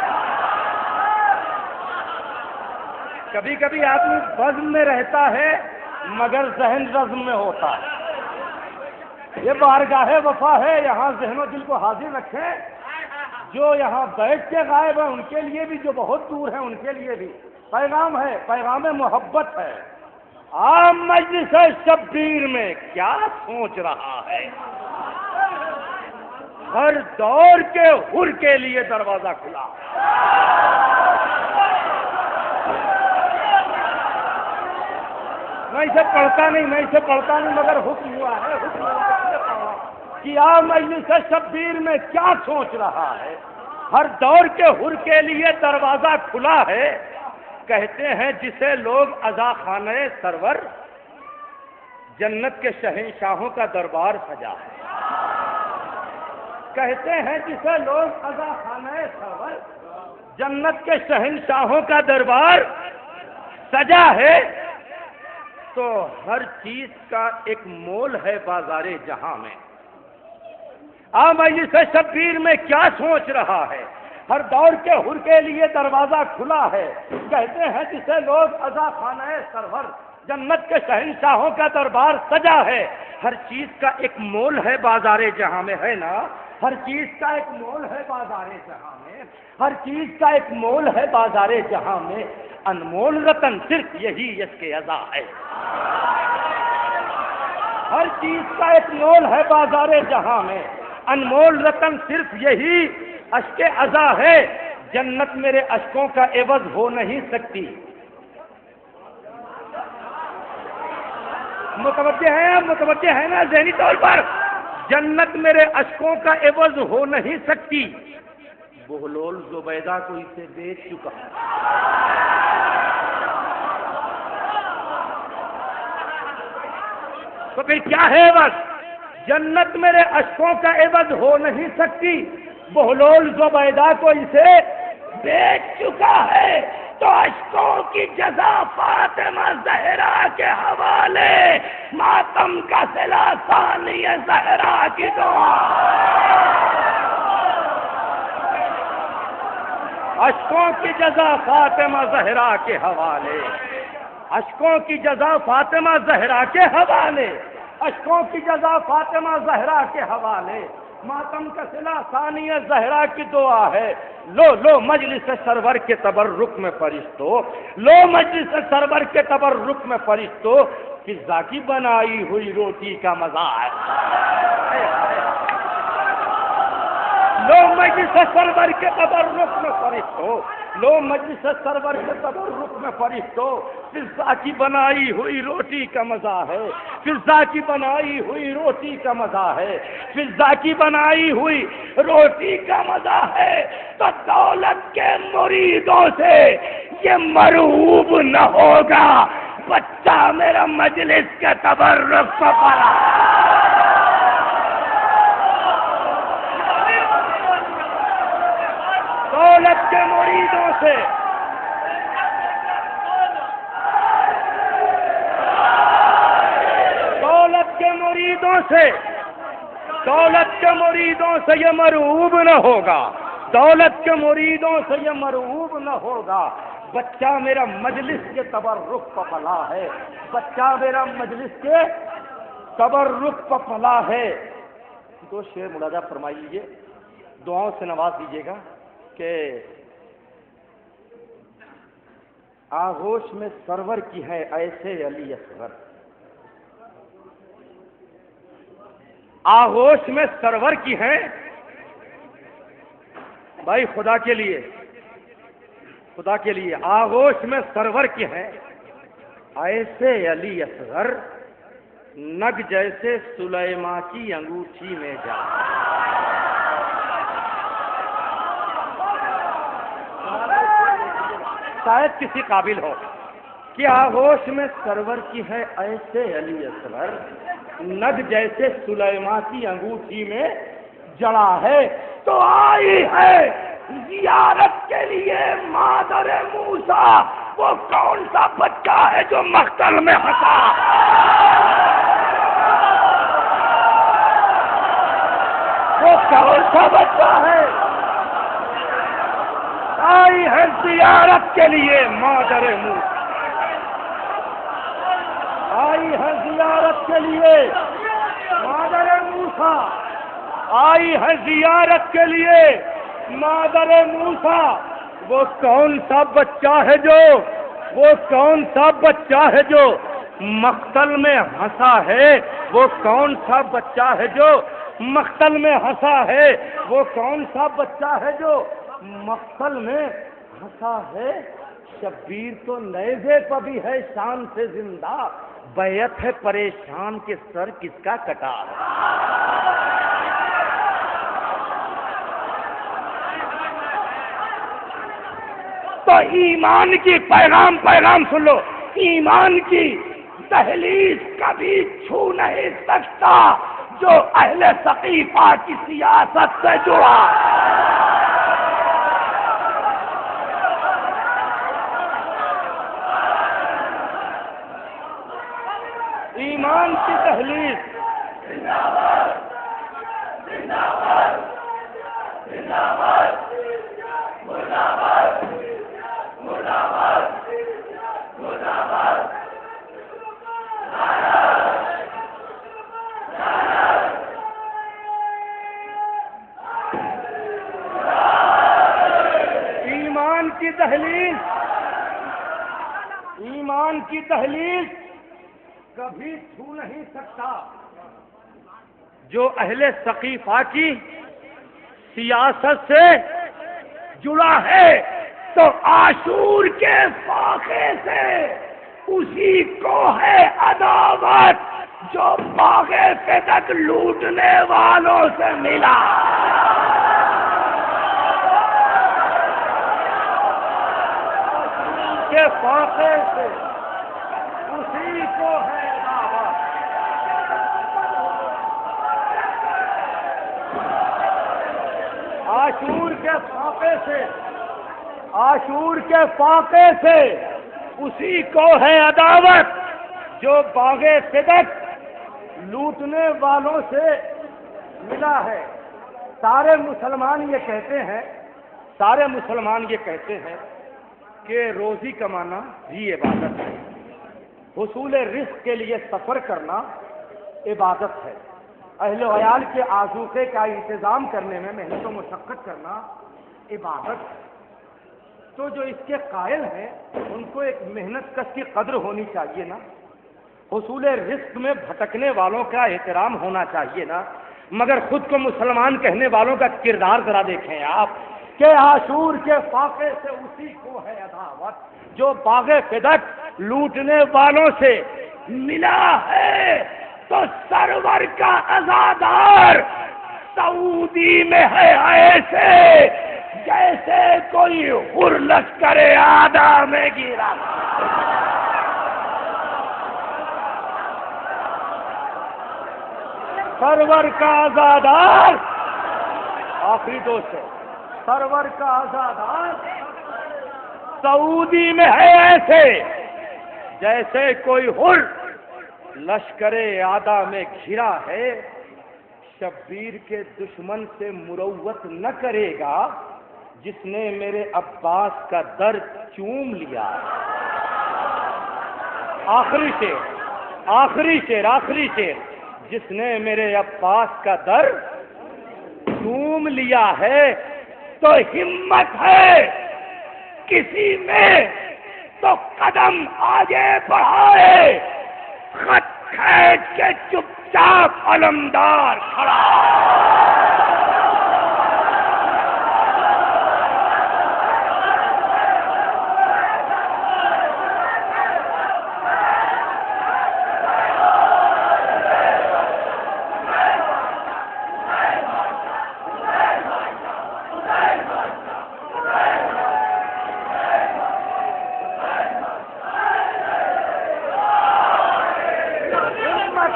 کبھی کبھی آدمی بزم میں رہتا ہے مگر ذہن رزم میں ہوتا ہے۔ یہ بارگاہ وفا ہے، یہاں ذہن و دل کو حاضر رکھیں۔ جو یہاں بیٹھ کے غائب ہیں ان کے لیے بھی، جو بہت دور ہیں ان کے لیے بھی پیغام ہے، پیغام محبت ہے۔ عام مجلس شبیر میں کیا سوچ رہا ہے؟ ہر دور کے حر کے لیے دروازہ کھلا۔ میں اسے پڑھتا نہیں مگر حکم ہوا ہے، حکم ہوا کہ عام مجلس شبیر میں کیا سوچ رہا ہے؟ ہر دور کے حر کے لیے دروازہ کھلا ہے۔ کہتے ہیں جسے لوگ عزا خانہ سرور، جنت کے شہنشاہوں کا دربار سجا ہے۔ کہتے ہیں جسے لوگ عزا خانہ سرور، جنت کے شہنشاہوں کا دربار سجا ہے۔ تو ہر چیز کا ایک مول ہے بازار جہاں میں۔ عام مجلس شبیر میں کیا سوچ رہا ہے؟ ہر دور کے حر کے لیے دروازہ کھلا ہے۔ کہتے ہیں جسے لوگ عزا خانہ سرور، جنت کے شہنشاہوں کا دربار سجا ہے۔ ہر چیز کا ایک مول ہے بازار جہاں میں، ہے نا؟ ہر چیز کا ایک مول ہے بازار جہاں میں، ہر چیز کا ایک مول ہے بازار جہاں میں۔ انمول رتن صرف یہی اشک عزا ہے۔ ہر چیز کا ایک مول ہے بازار جہاں میں، انمول رتن صرف یہی اشک عزا ہے۔ جنت میرے اشکوں کا عوض ہو نہیں سکتی۔ متوجہ ہے نا ذہنی طور پر؟ جنت میرے اشکوں کا عوض ہو نہیں سکتی۔ بہلول زبیدہ کو اسے بیچ چکا۔ تو پھر کیا ہے عوض؟ جنت میرے اشکوں کا عوض ہو نہیں سکتی۔ بہلول زبیدہ کو اسے بیچ چکا ہے۔ تو اشکوں کی جزا فاطمہ زہرا کے حوالے، ماتم کا صلہ ثانی زہرا کی دعا۔ اشکوں کی جزا فاطمہ زہرا کے حوالے، اشکوں کی جزا فاطمہ زہرا کے حوالے، اشکوں کی جزا فاطمہ زہرا کے حوالے، ماتم کا صلہ ثانی زہرا کی دعا ہے۔ لو مجلس سرور کے تبرک میں فرشتو، لو مجلس سرور کے تبرک میں فرشتو، فضا کی بنائی ہوئی روٹی کا مزہ ہے۔ لو مجلس سرور کے تبرک میں فرشتو، لو مجلس سرور کے تبرک میں فرشتو، فضا کی بنائی ہوئی روٹی کا مزہ ہے، فضا کی بنائی ہوئی روٹی کا مزہ ہے، فضا کی بنائی ہوئی روٹی کا مزہ ہے۔ تو دولت کے مریدوں سے یہ مرعوب نہ ہوگا، بچہ میرا مجلس کے تبرک پر پڑا۔ دولت کے مریدوں سے دولت کے مریدوں سے یہ مرعوب نہ ہوگا، دولت کے مریدوں سے یہ مرعوب نہ ہوگا۔ بچہ میرا مجلس کے تبرک پر پلا ہے، بچہ میرا مجلس کے تبرک پر پلا ہے۔ دو شعر ملاحظہ فرمائی لیجیے، دعاؤں سے نواز دیجیے گا کہ آغوش میں سرور کی ہے ایسے علی اصغر، آغوش میں سرور کی ہے بھائی، خدا کے لیے آغوش میں سرور کی ہے ایسے علی اصغر، نگ جیسے سلیمان کی انگوٹھی میں جا۔ شاید کسی قابل ہو کہ آغوش میں سرور کی ہے ایسے علی اصغر، نگ جیسے سلیمان کی انگوٹھی میں جڑا ہے۔ تو آئی ہے زیارت کے لیے مادر موسیٰ، وہ کون سا بچہ ہے جو مقتل میں ہنسا؟ وہ کون سا بچہ ہے؟ آئی ہے زیارت کے لیے مادر موسیٰ، آئی ہے زیارت کے لیے مادر موسیٰ، آئی ہے زیارت کے لیے مادر موسیٰ، وہ کون سا بچہ ہے جو مقتل میں ہنسا ہے؟ وہ کون سا بچہ ہے جو مقتل میں ہنسا ہے؟ وہ کون سا بچہ ہے جو مقتل میں ہنسا ہے؟ شبیر تو نیزے پر بھی ہے شان سے زندہ، بیعت ہے پریشان کے سر کس کا کٹا ہے؟ تو ایمان کی پیغام سن لو، ایمان کی دہلیز کبھی چھو نہیں سکتا جو اہل ثقیفہ کی سیاست سے جڑا۔ ایمان کی دہلیز ایمان کی دہلیز کبھی چھو نہیں سکتا جو اہل ثقیفہ کی سیاست سے جڑا ہے۔ تو عاشور کے فاقے سے اسی کو ہے عداوت جو باغ فدق لوٹنے والوں سے ملا۔ کے فاقے سے اسی کو ہے عداوت۔ عاشور کے فاقے سے اسی کو ہے عداوت جو باغ فدق لوٹنے والوں سے ملا ہے۔ سارے مسلمان یہ کہتے ہیں کہ روزی کمانا بھی عبادت ہے، حصول رزق کے لیے سفر کرنا عبادت ہے، اہل و عیال کے آذوقے کا انتظام کرنے میں محنت و مشقت کرنا عبادت ہے۔ تو جو اس کے قائل ہیں ان کو ایک محنت کش کی قدر ہونی چاہیے نا، حصول رزق میں بھٹکنے والوں کا احترام ہونا چاہیے نا۔ مگر خود کو مسلمان کہنے والوں کا کردار ذرا دیکھیں آپ کہ عاشور کے فاقے سے اسی کو ہے عداوت جو باغ فدق لوٹنے والوں سے ملا ہے۔ تو سرور کا عزادار سعودی میں ہے ایسے جیسے کوئی حر لشکر آدھا میں گرا۔ سرور کا عزادار، آخری دوست ہے، سرور کا عزادار سعودی میں ہے ایسے جیسے کوئی حر لشکر آدھا میں گھرا ہے۔ شبیر کے دشمن سے مروت نہ کرے گا جس نے میرے عباس کا در چوم لیا۔ آخری شیر جس نے میرے عباس کا در چوم لیا ہے۔ تو ہمت ہے کسی میں تو قدم آگے بڑھائے، خط کھینچ کے چپ چاپ علمدار کھڑا۔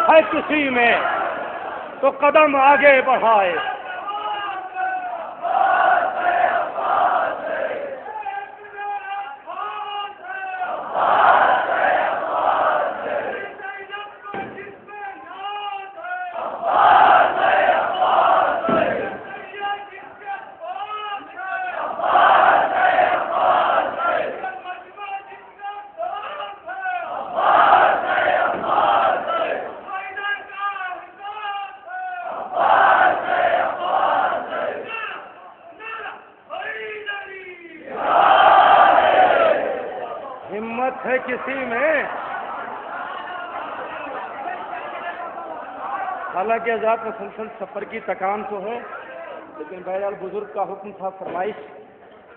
ہے کسی میں تو قدم آگے بڑھائے۔ ہمت ہے کسی میں، حالانکہ آزاد مسلسل سفر کی تکان تو ہے، لیکن بہرحال بزرگ کا حکم تھا،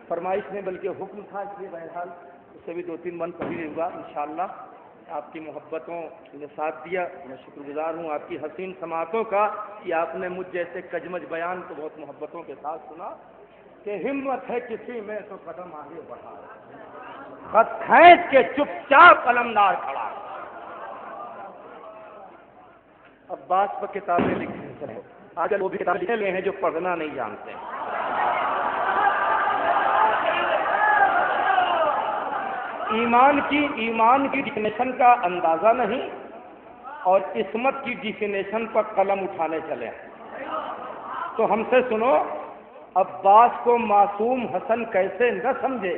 فرمائش نہیں بلکہ حکم تھا، اس لیے بہرحال اس سے بھی 2-3 بند پڑھی لوں گا انشاءاللہ۔ آپ کی محبتوں نے ساتھ دیا، میں شکر گزار ہوں آپ کی حسین سماعتوں کا کہ آپ نے مجھ جیسے کجمج بیان کو بہت محبتوں کے ساتھ سنا کہ ہمت ہے کسی میں تو قدم آگے بڑھا، خط کھینچ کے چپ چاپ علمدار کھڑا۔ عباس پر کتابیں لکھنے چلے، آج وہ بھی کتابیں لکھے ہیں جو پڑھنا نہیں جانتے۔ ایمان کی ڈیفینیشن کا اندازہ نہیں اور عصمت کی ڈیفینیشن پر قلم اٹھانے چلے ہیں۔ تو ہم سے سنو، عباس کو معصوم حسن کیسے نہ سمجھے،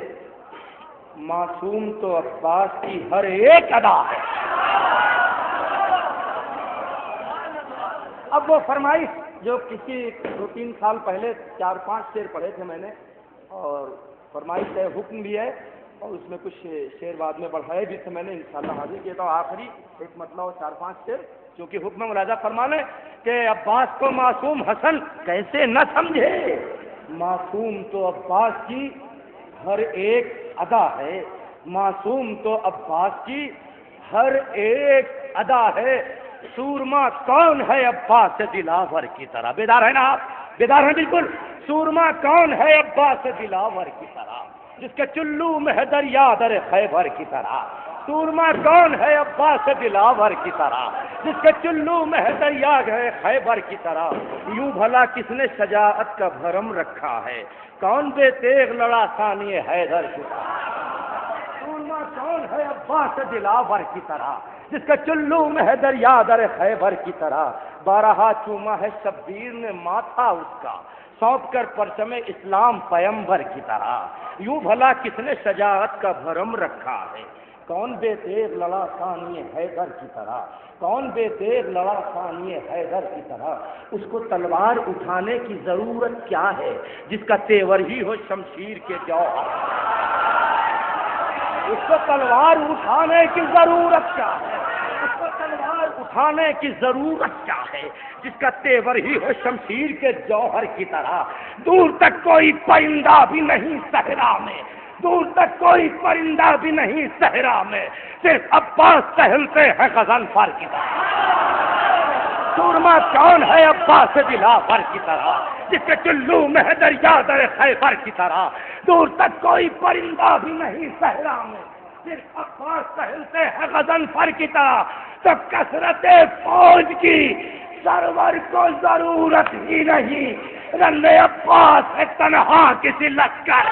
معصوم تو عباس کی ہر ایک ادا ہے۔ اب وہ فرمائش جو کسی 2-3 سال پہلے 4-5 شعر پڑھے تھے میں نے، اور فرمائش ہے، حکم بھی ہے، اور اس میں کچھ شعر بعد میں بڑھائے بھی تھے میں نے، انشاءاللہ حاضر کیا تھا۔ آخری ایک مطلب اور 4-5 شعر جو کہ حکم ملاحظہ فرما لیں کہ عباس کو معصوم حسن کیسے نہ سمجھے، معصوم تو عباس کی ہر ایک ادا ہے، معصوم تو عباس کی ہر ایک ادا ہے، سورما کون ہے عباس سے دلاور کی طرح۔ بیدار ہے نا آپ؟ بیدار ہیں بالکل؟ سورما کون ہے عباس سے دلاور کی طرح، جس کے چلو میں ہے دریا در خیبر کی طرح۔ سورما کون ہے عباس سے دلاور کی طرح، جس کے چلو میں ہے دریا در خیبر کی طرح۔ یوں بھلا کس نے شجاعت کا بھرم رکھا ہے، کون بے تیغ لڑا ثانی حیدر کی طرح۔ سورما کون ہے عباس سے دلاور کی طرح، جس کا چلو میں ہے دریا در خیبر کی طرح۔ بارہا چوما ہے شبیر نے ماتھا اس کا، سونپ کر پرچم اسلام پیمبر کی طرح۔ یوں بھلا کس نے شجاعت کا بھرم رکھا ہے، کون بے تیغ لڑا ثانی حیدر کی طرح، کون بے تیغ لڑا ثانی حیدر کی طرح۔ اس کو تلوار اٹھانے کی ضرورت کیا ہے، جس کا تیور ہی ہو شمشیر کے جوہر۔ اس کو تلوار اٹھانے کی ضرورت کیا ہے، اس کو تلوار اٹھانے کی ضرورت کیا ہے، جس کا تیور ہی ہو شمشیر کے جوہر کی طرح۔ دور تک کوئی پرندہ بھی نہیں صحرا میں، دور تک کوئی پرندہ بھی نہیں صحرا میں، صرف عباس ٹہلتے ہیں غضنفر کی طرح۔ سورما کون ہے عباس دلاور کی طرح، جس کے چلو میں ہے دریا در خیبر کی طرح۔ دور تک کوئی پرندہ بھی نہیں صحرا میں، صرف عباس ٹہلتے ہیں غضنفر کی طرح۔ تو کثرت فوج کی سرور کو ضرورت ہی نہیں، رن عباس ہے تنہا کسی لشکر۔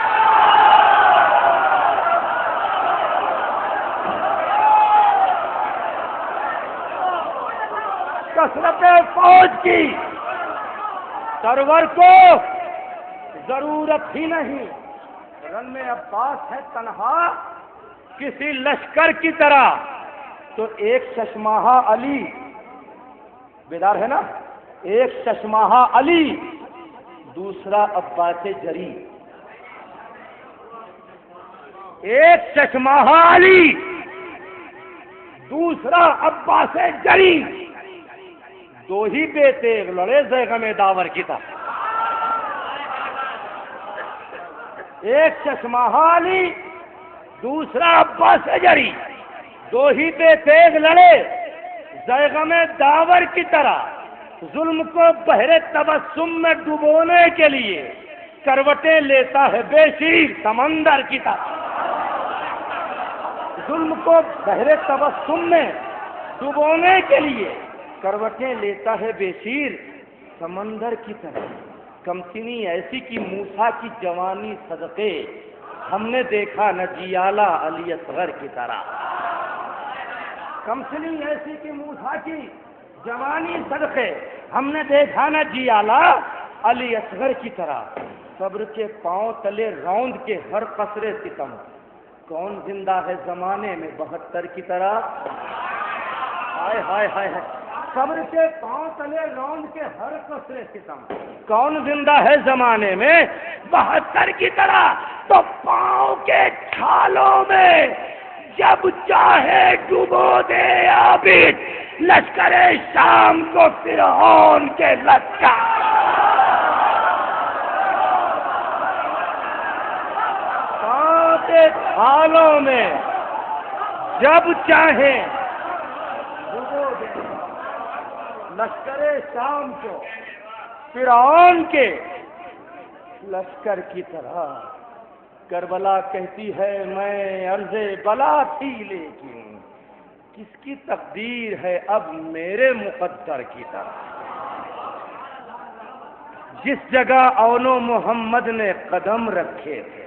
کثرت فوج کی سرور کو ضرورت ہی نہیں، رن عباس ہے تنہا کسی لشکر کی طرح۔ تو ایک چشماہا علی، بیدار ہے نا، ایک چشماہا علی، دوسرا عباس جری۔ ایک چشماہا علی، دوسرا عباس جری، دو ہی بے تیغ لڑے زیغم داور کی طرح۔ ایک چشماہا علی، دوسرا عباس جری، دو ہی بے تیغ لڑے زیغم داور کی طرح۔ ظلم کو بحر تبسم میں ڈبونے کے لیے کروٹیں لیتا ہے بے شیر سمندر کی طرح۔ ظلم کو بحر تبسم میں ڈبونے کے لیے کروٹیں لیتا ہے بے شیر سمندر کی طرح۔ کمسنی ایسی کی موسیٰ کی جوانی صدقے، ہم نے دیکھا نہ جیالہ علی اصغر کی طرح۔ کمسنی ایسی کی موسیٰ کی جوانی صدقے، ہم نے دیکھا نہ جیالہ علی اصغر کی طرح۔ صبر کے پاؤں تلے روند کے ہر قصرے ستم، کون زندہ ہے زمانے میں 72 کی طرح۔ ہائے ہائے ہائے ہائے، صبر کے پاؤں تلے روند کے ہر قصرے ستم، کون زندہ ہے زمانے میں 72 کی طرح۔ تو پاؤں کے چھالوں میں جب چاہے ڈبو دے عابد لشکر شام کو فرعون کے لشکر. کانٹے تھالوں میں جب چاہے ڈبو دے لشکر شام کو فرعون کے لشکر کی طرح. کربلا کہتی ہے میں عرض بلا تھی لیکن کس کی تقدیر ہے اب میرے مقدر کی طرح. جس جگہ اون و محمد نے قدم رکھے تھے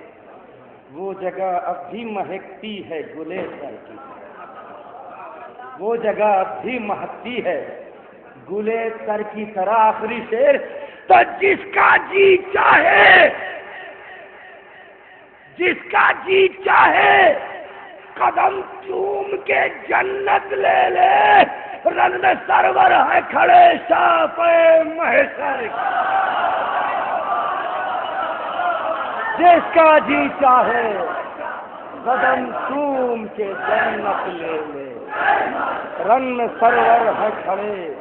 وہ جگہ اب بھی مہکتی ہے گلے سر کی طرح. وہ جگہ اب بھی مہکتی ہے گلے سر کی طرح. آخری شعر. تو جس کا جی چاہے قدم چوم کے جنت لے لے. رن سرور ہے کھڑے شاپ محشر. جس کا جی چاہے قدم چوم کے جنت لے لے. رن سرور ہے کھڑے